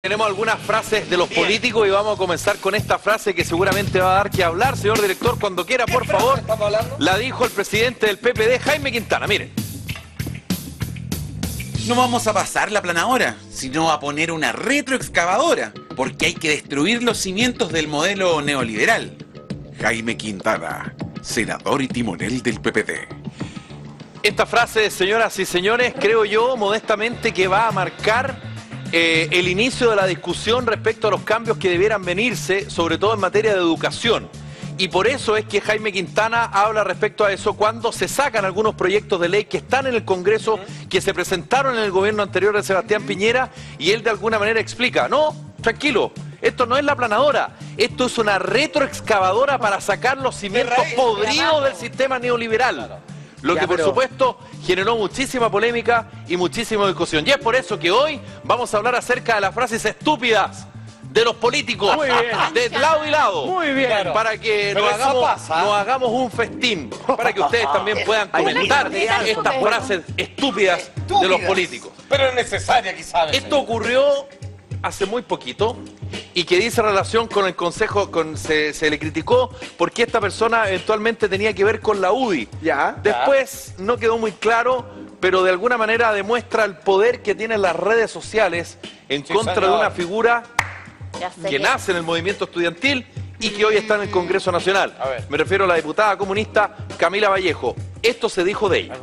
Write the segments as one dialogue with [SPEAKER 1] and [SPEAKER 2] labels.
[SPEAKER 1] Tenemos algunas frases de los políticos y vamos a comenzar con esta frase que seguramente va a dar que hablar, señor director, cuando quiera, por favor. La dijo el presidente del PPD, Jaime Quintana, miren.
[SPEAKER 2] No vamos a pasar la planadora, sino a poner una retroexcavadora, porque hay que destruir los cimientos del modelo neoliberal. Jaime Quintana, senador y timonel del PPD.
[SPEAKER 1] Esta frase, señoras y señores, creo yo modestamente que va a marcar el inicio de la discusión respecto a los cambios que debieran venirse, sobre todo en materia de educación. Y por eso es que Jaime Quintana habla respecto a eso cuando se sacan algunos proyectos de ley que están en el Congreso, que se presentaron en el gobierno anterior de Sebastián Piñera, y él de alguna manera explica, no, tranquilo, esto no es la planadora, esto es una retroexcavadora para sacar los cimientos podridos del sistema neoliberal. Lo que por supuesto generó muchísima polémica y muchísima discusión. Y es por eso que hoy vamos a hablar acerca de las frases estúpidas de los políticos, de lado y lado.
[SPEAKER 3] Muy bien.
[SPEAKER 1] Para que nos hagamos un festín, para que ustedes también puedan comentar estas frases estúpidas de los políticos.
[SPEAKER 3] Pero es necesaria, quizás.
[SPEAKER 1] Esto ocurrió hace muy poquito y que dice relación con el Consejo, se le criticó porque esta persona eventualmente tenía que ver con la UDI. Después no quedó muy claro, pero de alguna manera demuestra el poder que tienen las redes sociales en contra de una figura que nace en el movimiento estudiantil y que hoy está en el Congreso Nacional. Me refiero a la diputada comunista Camila Vallejo. Esto se dijo de ella.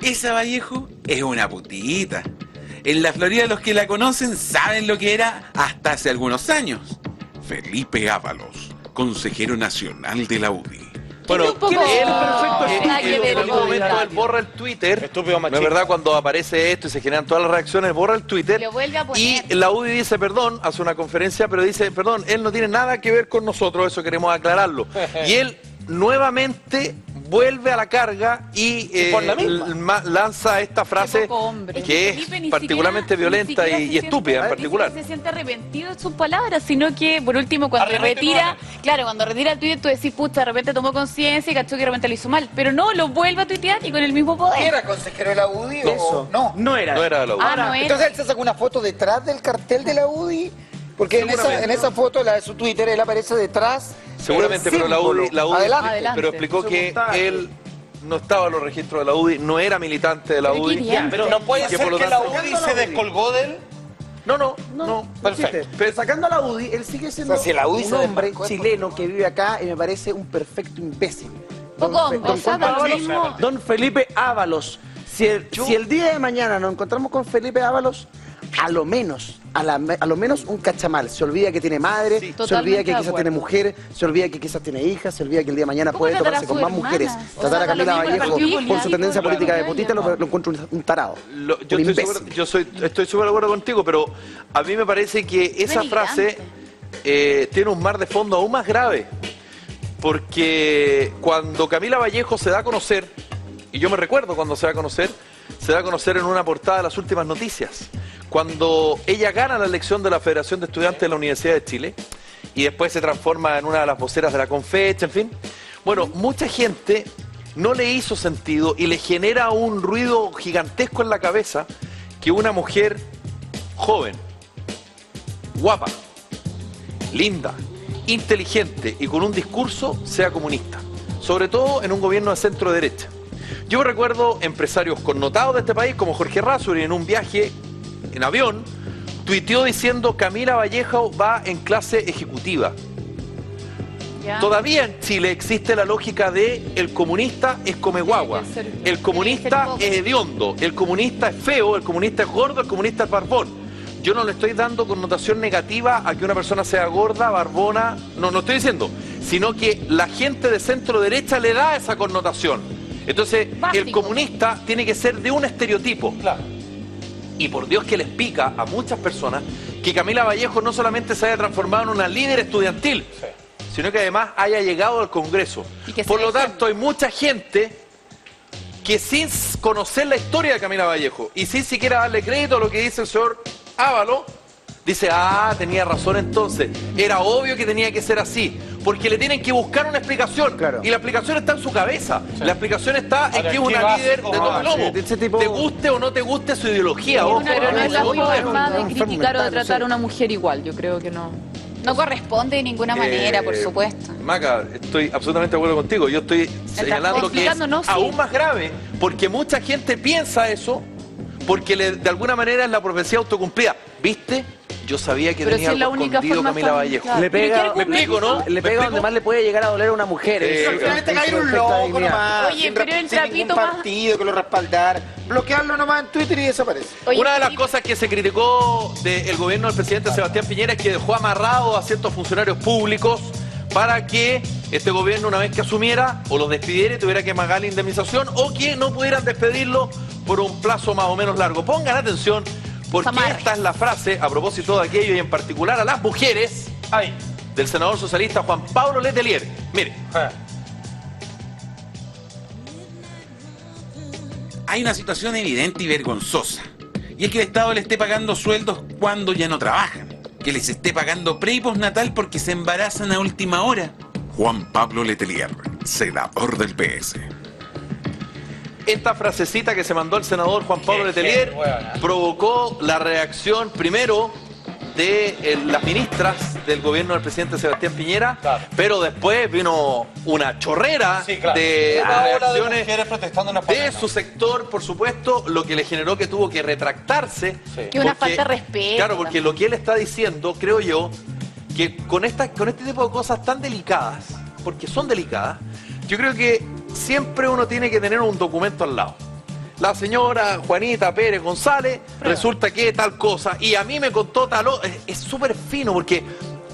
[SPEAKER 2] Esa Vallejo es una putita. En la Florida los que la conocen saben lo que era hasta hace algunos años. Felipe Ábalos, consejero nacional de la UDI.
[SPEAKER 1] Bueno, en algún momento él borra el Twitter. Estúpido machista. No es verdad, cuando aparece esto y se generan todas las reacciones, borra el Twitter. Y la UDI dice perdón, hace una conferencia, pero dice perdón, él no tiene nada que ver con nosotros, eso queremos aclararlo. Y él nuevamente vuelve a la carga y lanza esta frase que es particularmente violenta y estúpida en particular.
[SPEAKER 4] Se siente arrepentido de sus palabras, sino que por último cuando retira, cuando retira el tuit tú decís, pucha, de repente tomó conciencia y cachó que de repente lo hizo mal, pero no, lo vuelve a tuitear y con el mismo poder.
[SPEAKER 5] ¿Era consejero de la UDI o no?
[SPEAKER 1] No era de la UDI.
[SPEAKER 5] Entonces él se sacó una foto detrás del cartel de la UDI, porque en esa foto, la de su Twitter, él aparece detrás.
[SPEAKER 1] Seguramente, pero la UDI
[SPEAKER 5] Adelante.
[SPEAKER 1] pero explicó que él no estaba en los registros de la UDI, no era militante de la UDI.
[SPEAKER 3] Pero no puede ser que la UDI se descolgó de él.
[SPEAKER 1] No,
[SPEAKER 3] perfecto.
[SPEAKER 6] Pero sacando a la UDI, él sigue siendo un hombre chileno que vive acá y me parece un perfecto imbécil. Don Felipe Ábalos. Si el día de mañana nos encontramos con Felipe Ábalos, a lo menos un cachamal. Se olvida que tiene madre, se olvida que quizás tiene mujer, se olvida que quizás tiene hijas, se olvida que el día de mañana puede tomarse con más mujeres. Tratar a Camila Vallejo por su tendencia política de putita lo encuentro un tarado.
[SPEAKER 1] Yo estoy súper de acuerdo contigo, pero a mí me parece que esa frase tiene un mar de fondo aún más grave. Porque cuando Camila Vallejo se da a conocer, y yo me recuerdo cuando se da a conocer en una portada de Las Últimas Noticias. Cuando ella gana la elección de la Federación de Estudiantes de la Universidad de Chile y después se transforma en una de las voceras de la Confecha, en fin. Bueno, mucha gente no le hizo sentido y le genera un ruido gigantesco en la cabeza que una mujer joven, guapa, linda, inteligente y con un discurso sea comunista, sobre todo en un gobierno de centro derecha. Yo recuerdo empresarios connotados de este país como Jorge Razzuri en un viaje en avión, tuiteó diciendo Camila Vallejo va en clase ejecutiva. Todavía en Chile existe la lógica de el comunista es come guagua, el comunista es hediondo, el comunista es feo, el comunista es gordo, el comunista es barbón. Yo no le estoy dando connotación negativa a que una persona sea gorda, barbona, no estoy diciendo, sino que la gente de centro derecha le da esa connotación. Entonces, el comunista tiene que ser de un estereotipo. Y por Dios que les pica a muchas personas que Camila Vallejo no solamente se haya transformado en una líder estudiantil, sino que además haya llegado al Congreso. Por lo tanto, hay mucha gente que sin conocer la historia de Camila Vallejo y sin siquiera darle crédito a lo que dice el señor Ábalos, dice, tenía razón entonces, era obvio que tenía que ser así. porque le tienen que buscar una explicación.
[SPEAKER 6] Claro.
[SPEAKER 1] Y la explicación está en su cabeza. La explicación está en que es una líder de todo plomo. Te guste o no te guste su ideología. Ojo,
[SPEAKER 4] Pero no es la
[SPEAKER 1] otro tema.
[SPEAKER 4] forma de criticar o de tratar a una mujer igual, yo creo que no. No corresponde de ninguna manera, por supuesto.
[SPEAKER 1] Maca, estoy absolutamente de acuerdo contigo. Yo estoy señalando que es
[SPEAKER 4] explicándonos, sí.
[SPEAKER 1] aún más grave, porque mucha gente piensa eso, porque de alguna manera es la profecía autocumplida. ¿Viste? Yo sabía que
[SPEAKER 4] Pero
[SPEAKER 1] tenía
[SPEAKER 4] si es la
[SPEAKER 1] algo
[SPEAKER 4] única
[SPEAKER 1] escondido
[SPEAKER 4] forma
[SPEAKER 1] Camila
[SPEAKER 4] tan-
[SPEAKER 1] Vallejo.
[SPEAKER 4] claro.
[SPEAKER 6] Le
[SPEAKER 4] Pero
[SPEAKER 6] pega,
[SPEAKER 4] ¿quiere
[SPEAKER 1] ¿Me explico, no?
[SPEAKER 6] le
[SPEAKER 1] ¿Me
[SPEAKER 6] pega
[SPEAKER 1] explico?
[SPEAKER 6] donde más le puede llegar a doler a una mujer.
[SPEAKER 5] Simplemente caer un
[SPEAKER 6] Respecto a
[SPEAKER 5] loco
[SPEAKER 6] dignidad.
[SPEAKER 5] nomás.
[SPEAKER 4] Oye,
[SPEAKER 5] sin
[SPEAKER 4] pero el
[SPEAKER 5] sin
[SPEAKER 4] trapito
[SPEAKER 5] ningún
[SPEAKER 4] más-
[SPEAKER 5] partido que lo respaldar. Bloquearlo nomás en Twitter y desaparece.
[SPEAKER 4] Oye,
[SPEAKER 1] Una de las
[SPEAKER 4] y-
[SPEAKER 1] cosas que se criticó del gobierno del presidente Sebastián Piñera es que dejó amarrado a ciertos funcionarios públicos para que este gobierno, una vez que asumiera, o los despidiera y tuviera que pagar la indemnización, o que no pudieran despedirlo por un plazo más o menos largo. Pongan atención, porque
[SPEAKER 4] Amarre.
[SPEAKER 1] esta es la frase, a propósito de aquello, y en particular a las mujeres,
[SPEAKER 3] Ay.
[SPEAKER 1] del senador socialista Juan Pablo Letelier. Mire,
[SPEAKER 2] Hay una situación evidente y vergonzosa. Y es que el Estado le esté pagando sueldos cuando ya no trabajan. Que les esté pagando pre y postnatal porque se embarazan a última hora. Juan Pablo Letelier, senador del PS.
[SPEAKER 1] esta frasecita que se mandó el senador Juan Pablo
[SPEAKER 3] Qué
[SPEAKER 1] Letelier
[SPEAKER 3] buena.
[SPEAKER 1] provocó la reacción primero de las ministras del gobierno del presidente Sebastián Piñera,
[SPEAKER 3] Claro.
[SPEAKER 1] pero después vino una chorrera
[SPEAKER 3] Sí, claro.
[SPEAKER 1] de
[SPEAKER 3] Una ola de
[SPEAKER 1] reacciones
[SPEAKER 3] mujeres protestando en la
[SPEAKER 1] de
[SPEAKER 3] pandemia.
[SPEAKER 1] su sector, por supuesto, lo que le generó que tuvo que retractarse.
[SPEAKER 3] Sí.
[SPEAKER 4] Y una falta de respeto
[SPEAKER 1] Claro, porque
[SPEAKER 4] también.
[SPEAKER 1] lo que él está diciendo, creo yo, que con este tipo de cosas tan delicadas, porque son delicadas, yo creo que siempre uno tiene que tener un documento al lado. La señora Juanita Pérez González, resulta que tal cosa, y a mí me contó es súper fino porque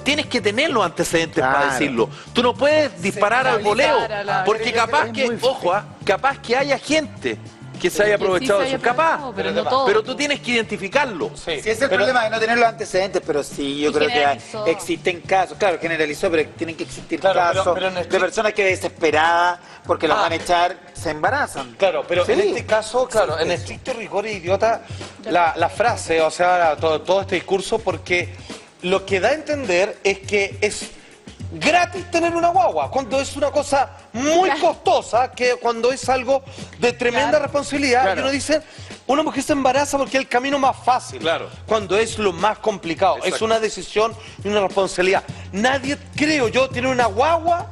[SPEAKER 1] tienes que tener los antecedentes
[SPEAKER 6] Claro.
[SPEAKER 1] para decirlo. Tú no puedes disparar al voleo, porque capaz que, ojo, capaz que haya gente que se haya aprovechado de eso, capaz,
[SPEAKER 4] pero no todo.
[SPEAKER 1] pero tú tienes que identificarlo.
[SPEAKER 3] Sí.
[SPEAKER 5] Si es el
[SPEAKER 3] Pero-
[SPEAKER 5] problema de no tener los antecedentes, pero sí, yo
[SPEAKER 4] Y
[SPEAKER 5] creo que
[SPEAKER 4] generalizó.
[SPEAKER 5] existen casos, claro, generalizó, pero tienen que existir
[SPEAKER 3] Claro,
[SPEAKER 5] casos
[SPEAKER 3] pero en
[SPEAKER 5] de
[SPEAKER 3] este-
[SPEAKER 5] personas que desesperadas porque las
[SPEAKER 3] Ah.
[SPEAKER 5] van a echar, se embarazan.
[SPEAKER 3] Claro, pero
[SPEAKER 5] Sí.
[SPEAKER 3] en este caso, claro, en estricto rigor es idiota la frase, o sea, todo este discurso, porque lo que da a entender es que es gratis tener una guagua, cuando es una cosa muy
[SPEAKER 4] Claro.
[SPEAKER 3] costosa, que cuando es algo de tremenda
[SPEAKER 4] Claro.
[SPEAKER 3] responsabilidad,
[SPEAKER 6] Claro.
[SPEAKER 3] y uno dice, una mujer se embaraza porque es el camino más fácil,
[SPEAKER 1] Claro.
[SPEAKER 3] cuando es lo más complicado,
[SPEAKER 1] Exacto.
[SPEAKER 3] es una decisión y una responsabilidad. Nadie, creo yo, tiene una guagua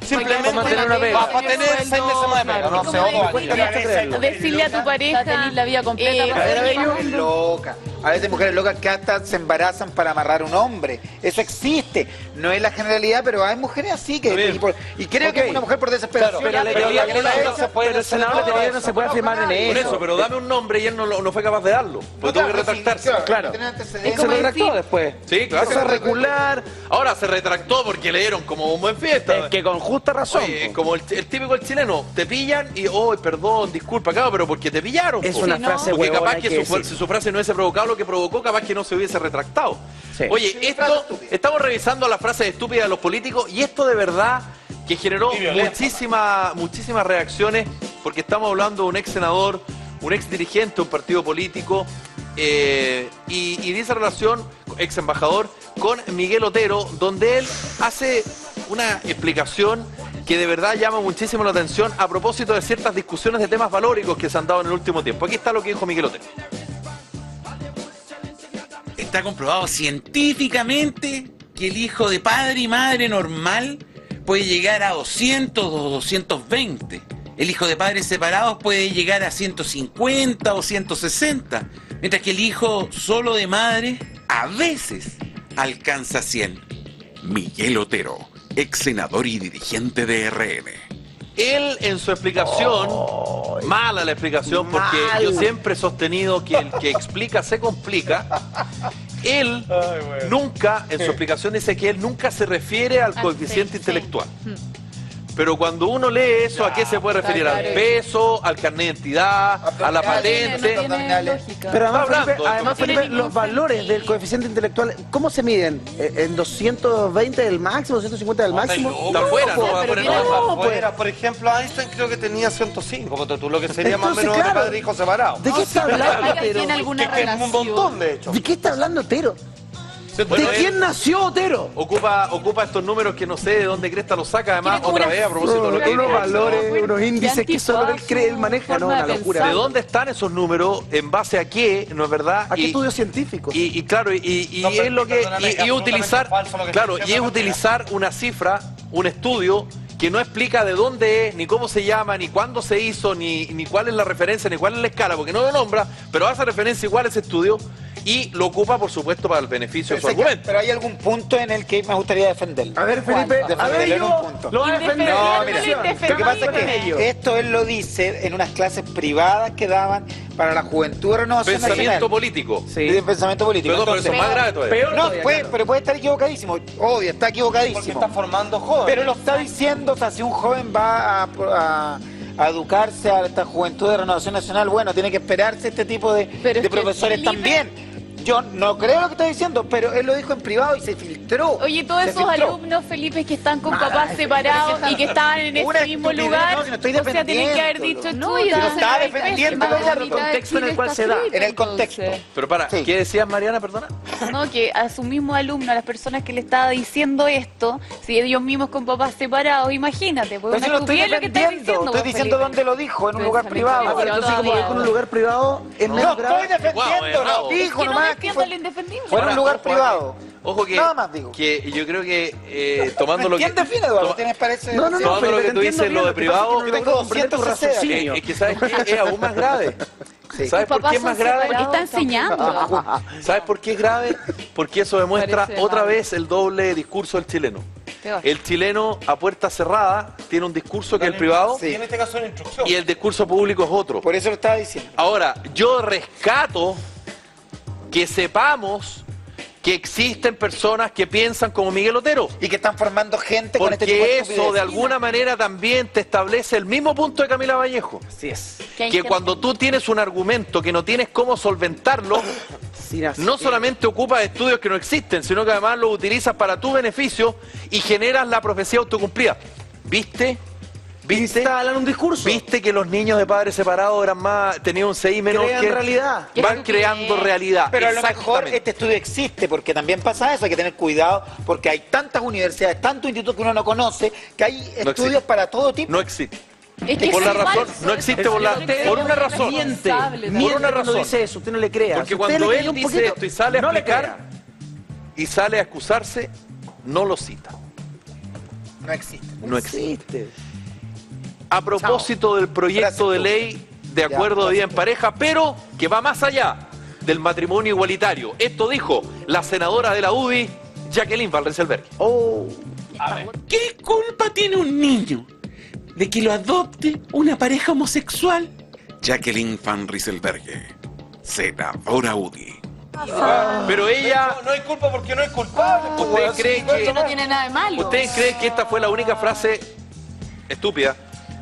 [SPEAKER 3] simplemente
[SPEAKER 6] Para tener una pega.
[SPEAKER 3] para tener 6 meses más de pega, no
[SPEAKER 4] Es
[SPEAKER 3] sé,
[SPEAKER 4] como
[SPEAKER 3] o 2 años.
[SPEAKER 6] cuesta mucho creerlo.
[SPEAKER 4] decirle a tu pareja
[SPEAKER 7] tener la vida completa para
[SPEAKER 5] A ver,
[SPEAKER 7] ser
[SPEAKER 5] mujeres locas. A veces mujeres locas que hasta se embarazan para amarrar a un hombre. Eso existe. No es la generalidad, pero hay mujeres así que...
[SPEAKER 1] Está bien.
[SPEAKER 5] Y creo que
[SPEAKER 6] Ok.
[SPEAKER 5] es una mujer por desesperación.
[SPEAKER 3] Claro,
[SPEAKER 6] Pero
[SPEAKER 3] pero
[SPEAKER 6] Letelier
[SPEAKER 3] la
[SPEAKER 6] no
[SPEAKER 3] no se puede
[SPEAKER 6] pero el
[SPEAKER 3] hacer
[SPEAKER 6] senador
[SPEAKER 3] nada.
[SPEAKER 6] Letelier no se puede afirmar en
[SPEAKER 1] Por
[SPEAKER 6] eso.
[SPEAKER 1] eso, pero dame un nombre y él no fue capaz de darlo, porque tuvo que retractarse.
[SPEAKER 6] Claro.
[SPEAKER 5] Tener antecedentes.
[SPEAKER 6] Se retractó después.
[SPEAKER 1] Sí, claro.
[SPEAKER 6] Eso es regular.
[SPEAKER 1] Ahora se retractó porque le dieron como un buen fiesta.
[SPEAKER 6] Es que con justa razón.
[SPEAKER 1] Oye,
[SPEAKER 6] po.
[SPEAKER 1] como el típico del chileno, te pillan y, oh, perdón, disculpa, claro, pero porque te pillaron.
[SPEAKER 6] Es
[SPEAKER 1] po.
[SPEAKER 6] una
[SPEAKER 4] Sí, ¿no?
[SPEAKER 6] frase
[SPEAKER 1] Porque
[SPEAKER 6] huevona,
[SPEAKER 1] capaz
[SPEAKER 6] hay
[SPEAKER 1] que
[SPEAKER 6] que
[SPEAKER 1] si
[SPEAKER 6] decir.
[SPEAKER 1] su frase no hubiese provocado lo que provocó, capaz que no se hubiese retractado.
[SPEAKER 6] Sí.
[SPEAKER 1] Oye,
[SPEAKER 5] Sí, frase
[SPEAKER 1] esto,
[SPEAKER 5] estúpida.
[SPEAKER 1] estamos revisando las frases estúpidas de los políticos y esto de verdad que generó
[SPEAKER 3] Y violenta.
[SPEAKER 1] muchísimas reacciones porque estamos hablando de un ex senador, un ex dirigente de un partido político y dice relación, ex embajador, con Miguel Otero, donde él hace una explicación que de verdad llama muchísimo la atención a propósito de ciertas discusiones de temas valóricos que se han dado en el último tiempo. Aquí está lo que dijo Miguel Otero.
[SPEAKER 2] Está comprobado científicamente que el hijo de padre y madre normal puede llegar a 200 o 220. El hijo de padres separados puede llegar a 150 o 160. Mientras que el hijo solo de madre a veces alcanza 100. Miguel Otero, ex senador y dirigente de RN.
[SPEAKER 1] Él en su explicación, mala la explicación, porque
[SPEAKER 6] Mal.
[SPEAKER 1] yo siempre he sostenido que el que explica se complica. Él nunca, en su explicación dice que él nunca se refiere al coeficiente
[SPEAKER 4] sí.
[SPEAKER 1] intelectual. Pero cuando uno lee eso, ¿a qué se puede referir? Al peso, al carnet de identidad, a la patente.
[SPEAKER 6] Pero
[SPEAKER 1] Está
[SPEAKER 6] además, Felipe,
[SPEAKER 1] hablando,
[SPEAKER 6] además,
[SPEAKER 1] no
[SPEAKER 6] Felipe,
[SPEAKER 4] tiene
[SPEAKER 6] los
[SPEAKER 4] ningún
[SPEAKER 6] valores
[SPEAKER 4] sentido.
[SPEAKER 6] del coeficiente intelectual, ¿cómo se miden? ¿En 220 del máximo, 250 del máximo?
[SPEAKER 1] Está afuera, no
[SPEAKER 6] po,
[SPEAKER 1] va a
[SPEAKER 6] pero
[SPEAKER 1] poner
[SPEAKER 6] no,
[SPEAKER 1] nada.
[SPEAKER 6] pues.
[SPEAKER 3] Fuera, por ejemplo, Einstein creo que tenía 105, ponte tú, lo que sería más o
[SPEAKER 6] Entonces,
[SPEAKER 3] menos
[SPEAKER 6] claro.
[SPEAKER 3] de padre e hijo separado.
[SPEAKER 6] ¿De qué está hablando,
[SPEAKER 4] Oiga,
[SPEAKER 6] Otero?
[SPEAKER 4] ¿tiene alguna
[SPEAKER 3] Que es un montón,
[SPEAKER 4] relación?
[SPEAKER 3] de hecho.
[SPEAKER 6] ¿De qué está hablando Otero?
[SPEAKER 1] Bueno,
[SPEAKER 6] ¿De quién nació Otero?
[SPEAKER 1] Ocupa estos números que no sé de dónde Cresta los saca, además,
[SPEAKER 4] Tiene
[SPEAKER 1] otra
[SPEAKER 4] una-
[SPEAKER 1] vez a propósito de lo que
[SPEAKER 6] Unos
[SPEAKER 1] dijo.
[SPEAKER 6] valores, unos índices que solo él cree, él maneja, no, una locura.
[SPEAKER 1] ¿De dónde están esos números? ¿En base a qué? ¿No es verdad?
[SPEAKER 6] ¿A qué estudios científicos?
[SPEAKER 1] Y claro, y
[SPEAKER 3] No,
[SPEAKER 1] es lo que
[SPEAKER 3] perdóname, es
[SPEAKER 1] y utilizar,
[SPEAKER 3] absolutamente falso lo que
[SPEAKER 1] claro,
[SPEAKER 3] estoy
[SPEAKER 1] y es
[SPEAKER 3] diciendo,
[SPEAKER 1] utilizar una cifra, un estudio que no explica de dónde es, ni cómo se llama, ni cuándo se hizo, ni cuál es la referencia, ni cuál es la escala, porque no lo nombra, pero hace referencia igual a ese estudio y lo ocupa, por supuesto, para el beneficio de su argumento.
[SPEAKER 5] Pero hay algún punto en el que me gustaría defenderlo.
[SPEAKER 6] A ver, Felipe, a ver,
[SPEAKER 5] Defenderlo en
[SPEAKER 6] yo
[SPEAKER 5] un punto.
[SPEAKER 6] lo voy a defender.
[SPEAKER 5] No,
[SPEAKER 4] Indefendible,
[SPEAKER 5] mira,
[SPEAKER 4] indefendible.
[SPEAKER 5] lo que pasa es
[SPEAKER 6] ello.
[SPEAKER 5] que esto él lo dice en unas clases privadas que daban para la juventud de Renovación
[SPEAKER 1] Pensamiento
[SPEAKER 5] Nacional.
[SPEAKER 1] político.
[SPEAKER 6] Sí.
[SPEAKER 5] De pensamiento político.
[SPEAKER 1] Perdón, pero eso es
[SPEAKER 5] Entonces,
[SPEAKER 1] más grave todavía.
[SPEAKER 6] Peor
[SPEAKER 5] no,
[SPEAKER 6] todavía, claro.
[SPEAKER 5] pero puede estar equivocadísimo. Obvio, está
[SPEAKER 3] Porque
[SPEAKER 5] equivocadísimo.
[SPEAKER 3] está formando jóvenes.
[SPEAKER 5] Pero lo está diciendo, o sea, si un joven va a educarse a esta juventud de Renovación Nacional, bueno, tiene que esperarse este tipo de
[SPEAKER 4] Pero es que
[SPEAKER 5] profesores
[SPEAKER 4] Felipe-
[SPEAKER 5] también. Yo no creo lo que está diciendo, pero él lo dijo en privado y se filtró.
[SPEAKER 4] Oye, todos
[SPEAKER 5] Se
[SPEAKER 4] esos
[SPEAKER 5] filtró.
[SPEAKER 4] alumnos, Felipe, que están con
[SPEAKER 5] Nada,
[SPEAKER 4] papás
[SPEAKER 5] es-
[SPEAKER 4] separados y que estaban en
[SPEAKER 5] Una
[SPEAKER 4] ese mismo
[SPEAKER 5] estupidez,
[SPEAKER 4] lugar,
[SPEAKER 5] no, si no estoy
[SPEAKER 4] o sea, tienen que haber dicho
[SPEAKER 5] defendiéndolo.
[SPEAKER 4] no,
[SPEAKER 5] Si
[SPEAKER 4] ya
[SPEAKER 5] lo
[SPEAKER 4] se
[SPEAKER 5] estaba
[SPEAKER 4] ve
[SPEAKER 5] defendiendo,
[SPEAKER 4] pésimo.
[SPEAKER 5] Eduardo.
[SPEAKER 6] El contexto en el cual se da.
[SPEAKER 5] En el contexto.
[SPEAKER 1] Pero para,
[SPEAKER 5] Sí.
[SPEAKER 1] ¿qué decías, Mariana, perdona?
[SPEAKER 4] No, que a su mismo alumno, a las personas que le estaba diciendo esto, si ellos mismos con papás separados, imagínate, pues
[SPEAKER 5] Pero si
[SPEAKER 4] una
[SPEAKER 5] lo estoy
[SPEAKER 4] estupidez lo que estás
[SPEAKER 5] defendiendo,
[SPEAKER 4] diciendo.
[SPEAKER 5] estoy
[SPEAKER 4] pues,
[SPEAKER 5] diciendo
[SPEAKER 4] Felipe.
[SPEAKER 5] dónde lo dijo, en un lugar
[SPEAKER 4] Pensamiento
[SPEAKER 5] privado.
[SPEAKER 6] Ah, pero entonces como dijo en un lugar privado, es
[SPEAKER 5] No
[SPEAKER 6] menos
[SPEAKER 5] estoy
[SPEAKER 6] grave.
[SPEAKER 5] defendiendo,
[SPEAKER 1] Bravo,
[SPEAKER 5] lo dijo
[SPEAKER 4] Que no
[SPEAKER 5] nomás. que
[SPEAKER 4] defienda
[SPEAKER 5] fue-
[SPEAKER 4] lo indefendible.
[SPEAKER 5] Fue en un
[SPEAKER 1] Ahora,
[SPEAKER 5] lugar
[SPEAKER 1] ojo,
[SPEAKER 5] privado.
[SPEAKER 1] Ojo que,
[SPEAKER 5] Nada más digo.
[SPEAKER 1] que yo creo que tomando lo que...
[SPEAKER 5] ¿Quién define, Eduardo?
[SPEAKER 1] toma-
[SPEAKER 5] ¿Tienes parece?
[SPEAKER 6] No, no,
[SPEAKER 1] Todo
[SPEAKER 6] no,
[SPEAKER 1] lo
[SPEAKER 6] Felipe,
[SPEAKER 1] que
[SPEAKER 6] te
[SPEAKER 1] tú dices,
[SPEAKER 6] entiendo
[SPEAKER 1] lo de
[SPEAKER 6] bien, que pasa es que
[SPEAKER 1] privado,
[SPEAKER 6] no
[SPEAKER 5] yo tengo
[SPEAKER 6] logro comprender tu
[SPEAKER 5] 200 cc.
[SPEAKER 6] raciocinio.
[SPEAKER 1] es que ¿sabes qué? Es aún más grave.
[SPEAKER 5] Sí.
[SPEAKER 1] ¿Sabes por
[SPEAKER 4] Papás
[SPEAKER 1] qué es
[SPEAKER 4] son
[SPEAKER 1] más grave?
[SPEAKER 4] separados, está enseñando.
[SPEAKER 1] ¿Sabes por qué es grave? Porque eso demuestra
[SPEAKER 4] Parece
[SPEAKER 1] otra
[SPEAKER 4] grave.
[SPEAKER 1] vez el doble discurso del chileno.
[SPEAKER 4] Peor.
[SPEAKER 1] El chileno a puerta cerrada tiene un discurso que es el privado
[SPEAKER 5] Sí.
[SPEAKER 3] Y en este caso una instrucción.
[SPEAKER 1] y el discurso público es otro.
[SPEAKER 5] Por eso lo estaba diciendo.
[SPEAKER 1] Ahora, yo rescato que sepamos que existen personas que piensan como Miguel Otero.
[SPEAKER 5] Y que están formando gente con este tipo de
[SPEAKER 1] Porque eso de
[SPEAKER 5] estupideces.
[SPEAKER 1] alguna manera también te establece el mismo punto de Camila Vallejo.
[SPEAKER 6] Así es.
[SPEAKER 4] hay
[SPEAKER 1] Que
[SPEAKER 4] gente-
[SPEAKER 1] cuando tú tienes un argumento que no tienes cómo solventarlo,
[SPEAKER 6] Sin hacer-
[SPEAKER 1] no solamente ocupas estudios que no existen, sino que además los utilizas para tu beneficio y generas la profecía autocumplida. ¿Viste? ¿Viste?
[SPEAKER 6] Instalan un discurso.
[SPEAKER 1] ¿Viste que los niños de padres separados eran más, tenían un CI menos
[SPEAKER 6] Crean
[SPEAKER 1] que
[SPEAKER 6] realidad.
[SPEAKER 4] Qué
[SPEAKER 1] van
[SPEAKER 4] estupidez.
[SPEAKER 1] creando realidad?
[SPEAKER 5] Pero a lo mejor
[SPEAKER 1] Exactamente.
[SPEAKER 5] este estudio existe, porque también pasa eso, hay que tener cuidado, porque hay tantas universidades, tantos institutos que uno no conoce, que hay
[SPEAKER 1] existe.
[SPEAKER 5] estudios para todo tipo.
[SPEAKER 1] No existe.
[SPEAKER 4] Es que
[SPEAKER 1] Por
[SPEAKER 4] es
[SPEAKER 1] la razón,
[SPEAKER 4] falso,
[SPEAKER 1] no
[SPEAKER 4] es
[SPEAKER 1] existe
[SPEAKER 4] falso.
[SPEAKER 1] por una razón.
[SPEAKER 6] Miente,
[SPEAKER 4] Responsable,
[SPEAKER 1] Por
[SPEAKER 6] miente
[SPEAKER 1] una
[SPEAKER 6] cuando
[SPEAKER 1] razón.
[SPEAKER 6] dice eso, usted no le crea.
[SPEAKER 1] Porque
[SPEAKER 6] Si usted
[SPEAKER 1] cuando
[SPEAKER 6] le
[SPEAKER 1] él
[SPEAKER 6] cree un
[SPEAKER 1] dice
[SPEAKER 6] poquito,
[SPEAKER 1] esto y sale a
[SPEAKER 6] no le
[SPEAKER 1] explicar
[SPEAKER 6] crea.
[SPEAKER 1] y sale a excusarse, no lo cita.
[SPEAKER 5] No existe.
[SPEAKER 1] No existe. A propósito del proyecto
[SPEAKER 5] Frase
[SPEAKER 1] de ley de acuerdo de vida en pareja, pero que va más allá del matrimonio igualitario. Esto dijo la senadora de la UDI, Jacqueline Van Rieselberghe.
[SPEAKER 6] Oh,
[SPEAKER 2] ¿Qué culpa tiene un niño de que lo adopte una pareja homosexual? Jacqueline Van Rieselberghe, senadora UDI.
[SPEAKER 1] Pero ella,
[SPEAKER 3] No hay culpa porque no es culpable. pues,
[SPEAKER 1] ¿ustedes
[SPEAKER 3] weón.
[SPEAKER 1] creen
[SPEAKER 4] Que
[SPEAKER 1] que,
[SPEAKER 4] no tiene nada de malo.
[SPEAKER 1] ustedes creen que esta fue la única frase estúpida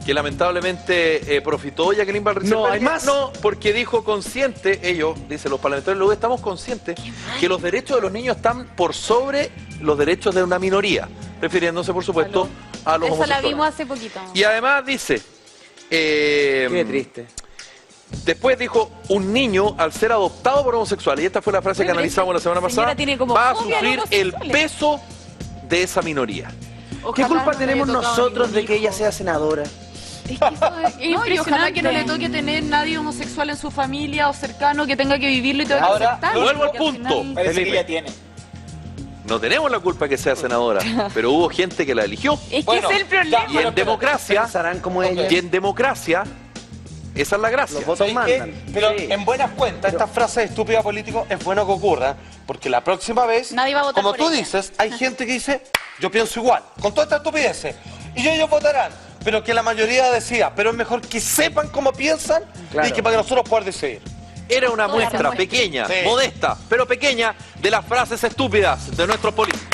[SPEAKER 1] que lamentablemente profitó Jacqueline Van Rieselberghe?
[SPEAKER 6] No, hay más.
[SPEAKER 1] No, porque dijo consciente, ellos, dicen los parlamentarios de la UDI, estamos conscientes que los derechos de los niños están por sobre los derechos de una minoría, refiriéndose por supuesto a los
[SPEAKER 4] Esa la
[SPEAKER 1] homosexuales.
[SPEAKER 4] vimos hace poquito.
[SPEAKER 1] Y además dice,
[SPEAKER 6] qué triste.
[SPEAKER 1] después dijo, un niño al ser adoptado por homosexuales, y esta fue la frase
[SPEAKER 4] Oye,
[SPEAKER 1] que
[SPEAKER 4] pero
[SPEAKER 1] analizamos la
[SPEAKER 4] esa
[SPEAKER 1] semana
[SPEAKER 4] señora
[SPEAKER 1] pasada,
[SPEAKER 4] tiene como
[SPEAKER 1] va a
[SPEAKER 4] fobia a los
[SPEAKER 1] sufrir el
[SPEAKER 4] homosexuales.
[SPEAKER 1] peso de esa minoría.
[SPEAKER 6] ¿Qué
[SPEAKER 4] Ojalá
[SPEAKER 6] culpa
[SPEAKER 4] no le
[SPEAKER 6] tenemos
[SPEAKER 4] haya tocado
[SPEAKER 6] nosotros
[SPEAKER 4] ningún
[SPEAKER 6] de que ella
[SPEAKER 4] hijo.
[SPEAKER 6] sea senadora?
[SPEAKER 4] Es que eso es
[SPEAKER 7] No, y ojalá
[SPEAKER 4] impresionante.
[SPEAKER 7] que no le toque tener nadie homosexual en su familia o cercano que tenga que vivirlo y tenga que
[SPEAKER 3] Ahora,
[SPEAKER 7] aceptarlo.
[SPEAKER 1] vuelvo al
[SPEAKER 7] porque al
[SPEAKER 1] punto.
[SPEAKER 7] final-
[SPEAKER 5] Parece
[SPEAKER 1] Felipe.
[SPEAKER 5] que ya tiene.
[SPEAKER 1] No tenemos la culpa que sea senadora, pero hubo gente que la eligió.
[SPEAKER 4] Es que
[SPEAKER 3] Bueno,
[SPEAKER 4] ese es el problema.
[SPEAKER 1] Y en democracia,
[SPEAKER 6] Pensarán como ella.
[SPEAKER 1] y en democracia, esa es la gracia.
[SPEAKER 6] Los votos
[SPEAKER 3] ¿Sabes qué?
[SPEAKER 6] mandan.
[SPEAKER 3] Pero
[SPEAKER 6] Sí.
[SPEAKER 3] en buenas cuentas, esta frase estúpida político es bueno que ocurra, porque la próxima vez,
[SPEAKER 4] Nadie va a votar
[SPEAKER 3] como
[SPEAKER 4] por
[SPEAKER 3] tú
[SPEAKER 4] ella.
[SPEAKER 3] dices, hay gente que dice, yo pienso igual, con toda esta estupidez, y ellos votarán, pero que la mayoría decía, pero es mejor que sepan cómo piensan
[SPEAKER 6] Claro.
[SPEAKER 3] y que para que nosotros poder decidir.
[SPEAKER 1] Era una
[SPEAKER 4] Toda la
[SPEAKER 1] muestra
[SPEAKER 4] muestra.
[SPEAKER 1] pequeña,
[SPEAKER 3] Sí.
[SPEAKER 1] modesta, pero pequeña de las frases estúpidas de nuestros políticos.